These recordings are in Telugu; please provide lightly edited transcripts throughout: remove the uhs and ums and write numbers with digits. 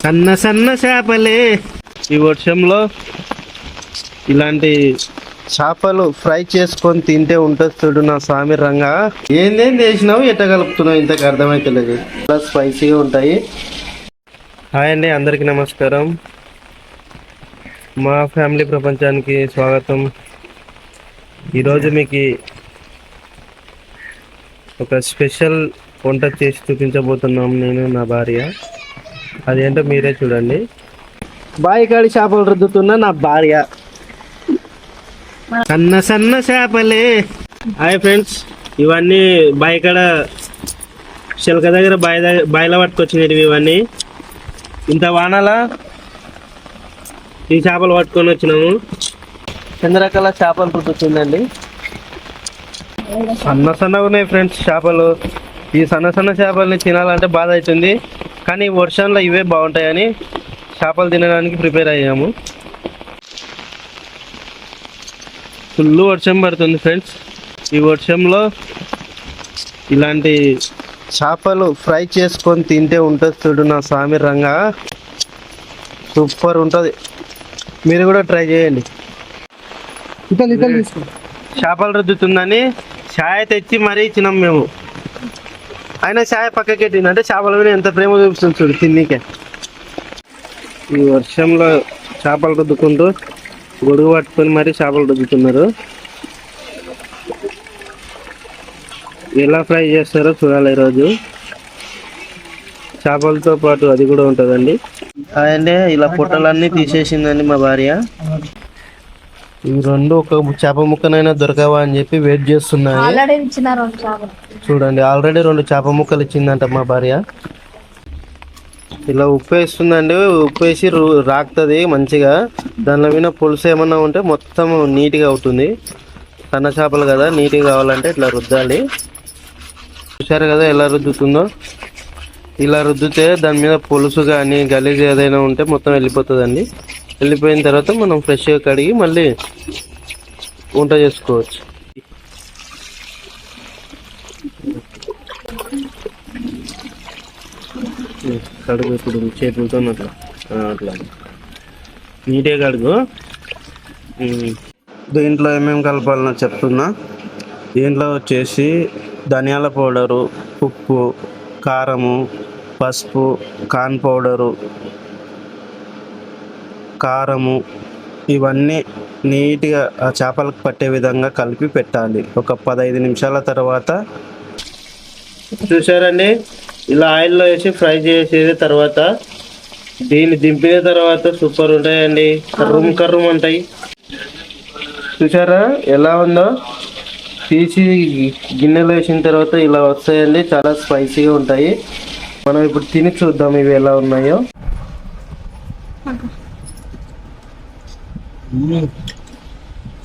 సన్న సన్న చేపలే ఈ వర్షంలో ఇలాంటి చేపలు ఫ్రై చేసుకొని తింటే ఉంటుంది చూడు నా స్వామి రంగా. ఏందేం చేసినావు, ఎట్ట కలుపుతున్నావు, ఇంతకు అర్థమైతలేదు. చాలా స్పైసీగా ఉంటాయి. హాయ్ అండి, అందరికీ నమస్కారం. మా ఫ్యామిలీ ప్రపంచానికి స్వాగతం. ఈరోజు మీకు ఒక స్పెషల్ వంట చేసి చూపించబోతున్నాం, నేను నా భార్య. అదేంటో మీరే చూడండి. బాయికాడి చేపలు రుద్దుతున్న నా భార్య. సన్న సన్న చేపలే. హాయ్ ఫ్రెండ్స్, ఇవన్నీ బాయికాడ చిలక దగ్గర బాయిలో పట్టుకొచ్చినవి. ఇవన్నీ ఇంత వానాల ఈ చేపలు పట్టుకొని వచ్చినాము. ఎన్ని రకాల చేపలు రుద్దుతుందండి. సన్న సన్నగా ఉన్నాయి ఫ్రెండ్స్ చేపలు. ఈ సన్న సన్న చేపల్ని తినాలంటే బాధ అవుతుంది, కానీ వర్షంలో ఇవే బాగుంటాయని చేపలు తినడానికి ప్రిపేర్ అయ్యాము. ఫుల్ వర్షం పడుతుంది ఫ్రెండ్స్. ఈ వర్షంలో ఇలాంటి చేపలు ఫ్రై చేసుకొని తింటే ఉంటుంది చూడు నా స్వామి రంగా. సూపర్ ఉంటుంది. మీరు కూడా ట్రై చేయండి. చేపలు రుద్దుతుందని ఛాయ్ తెచ్చి మరీ ఇచ్చినాం మేము. అయినా ఛాయ్ పక్కకి పెట్టిందంటే చేపల మీద ఎంత ప్రేమ చూపిస్తుంది చూడు తిన్నీకే. ఈ వర్షంలో చేపలు రుద్దుకుంటూ గొడుగు పట్టుకొని మరీ చేపలు రుద్దుతున్నారు. ఎలా ఫ్రై చేస్తారో చూడాలి ఈరోజు. చేపలతో పాటు అది కూడా ఉంటుందండి. అదండి ఇలా పొట్టలన్నీ తీసేసిందండి మా భార్య. ఈ రెండు ఒక చేప ముక్కనైనా దొరకవా అని చెప్పి వెయిట్ చేస్తున్నాయి. చూడండి, ఆల్రెడీ 2 చేప ముక్కలు ఇచ్చిందంట మా భార్య. ఇలా ఉప్పు వేస్తుందండి. ఉప్పు వేసి రాకుతుంది మంచిగా. దానిలో మీద పులుసు ఏమన్నా ఉంటే మొత్తం నీట్గా అవుతుంది. సన్న చేపలు కదా, నీట్గా కావాలంటే ఇట్లా రుద్దాలి. చూసారు కదా ఎలా రుద్దుతుందో. ఇలా రుద్దితే దాని మీద పులుసు కానీ గలీజ్ ఏదైనా ఉంటే మొత్తం వెళ్ళిపోతుందండి. వెళ్ళిపోయిన తర్వాత మనం ఫ్రెష్గా కడిగి మళ్ళీ వంట చేసుకోవచ్చు. కడుగు ఇప్పుడు చేతులతో అట్లా నీట్గా కడుగు. దీంట్లో ఏమేమి కలపాలనో చెప్తున్నా. దీంట్లో వచ్చేసి ధనియాల పౌడరు, ఉప్పు, కారము, పసుపు, కార్న్ పౌడరు, కారము, ఇవన్నీ నీట్గా ఆ చేపలకు పట్టే విధంగా కలిపి పెట్టాలి. ఒక 15 నిమిషాల తర్వాత చూసారండి, ఇలా ఆయిల్లో వేసి ఫ్రై చేసేది. తర్వాత దీన్ని దింపిన తర్వాత సూపర్ ఉంటాయండి. కర్రం కర్రం ఉంటాయి. చూసారా ఎలా ఉందో. తీసి గిన్నెలో వేసిన తర్వాత ఇలా వస్తాయండి. చాలా స్పైసీగా ఉంటాయి. మనం ఇప్పుడు తిని చూద్దాం ఇవి ఎలా ఉన్నాయో.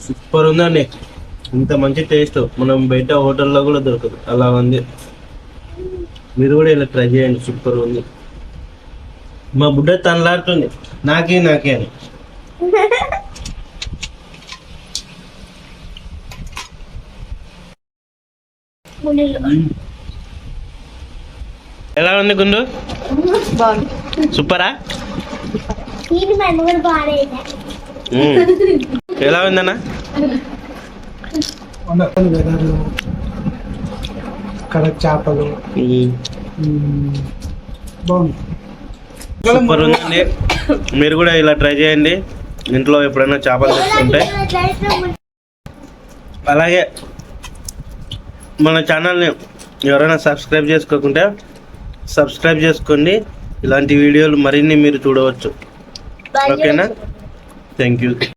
సూపర్ ఉందండి. ఇంత మంచి టేస్ట్ మనం బయట హోటల్లో కూడా దొరకదు, అలా ఉంది. మీరు కూడా ఇలా ట్రై చేయండి, సూపర్ ఉంది. మా బుడ్డ తనలాడుతుంది నాకే నాకే అని. ఎలా ఉంది గుండు? సూపరా? ఎలా ఉందన్నా? చేపలు సూపర్ ఉందండి. మీరు కూడా ఇలా ట్రై చేయండి ఇంట్లో ఎప్పుడైనా చేపలు తెచ్చుకుంటే. అలాగే మన ఛానల్ని ఎవరైనా సబ్స్క్రైబ్ చేసుకోకుంటే సబ్స్క్రైబ్ చేసుకోండి. ఇలాంటి వీడియోలు మరిన్ని మీరు చూడవచ్చు. ఓకేనా? Thank you.